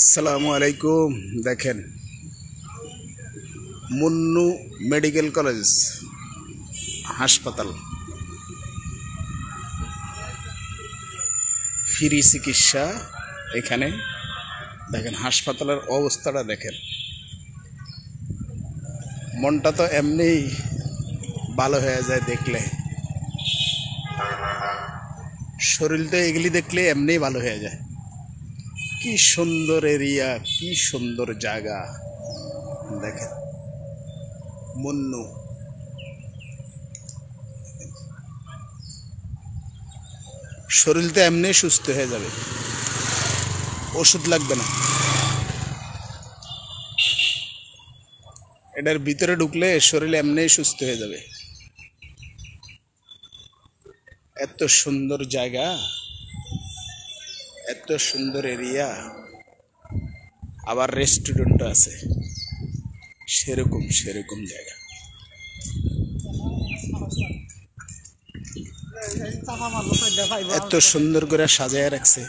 আসসালামু আলাইকুম। দেখেন, মুন্নু মেডিকেল কলেজ হাসপাতাল, ফ্রি চিকিৎসা এখানে। দেখেন হাসপাতালের অবস্থাটা দেখেন, মনটা তো এমনিই ভালো হয়ে যায় দেখলে, শরীর তো এগুলি দেখলে এমনিই ভালো হয়ে যায়। কি সুন্দর এরিয়া, কি সুন্দর জায়গা। দেখেন মুন্নু, শরীর তো এমনি সুস্থ হয়ে যাবে, ওষুধ লাগবে না। এটার ভিতরে ঢুকলে শরীর এমনি সুস্থ হয়ে যাবে। এত সুন্দর জায়গা, এত সুন্দর এরিয়া, আবার রেস্টুরেন্টও আছে, সেরকম সেরকম জায়গা। এত সুন্দর করে সাজায় রাখছে,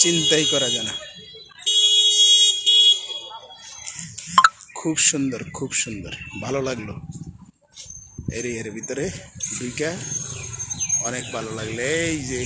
চিন্তাই করা যায় না। খুব সুন্দর, খুব সুন্দর, ভালো লাগলো এরিয়ার ভিতরে ঢুইকা, অনেক ভালো লাগলো। এই যে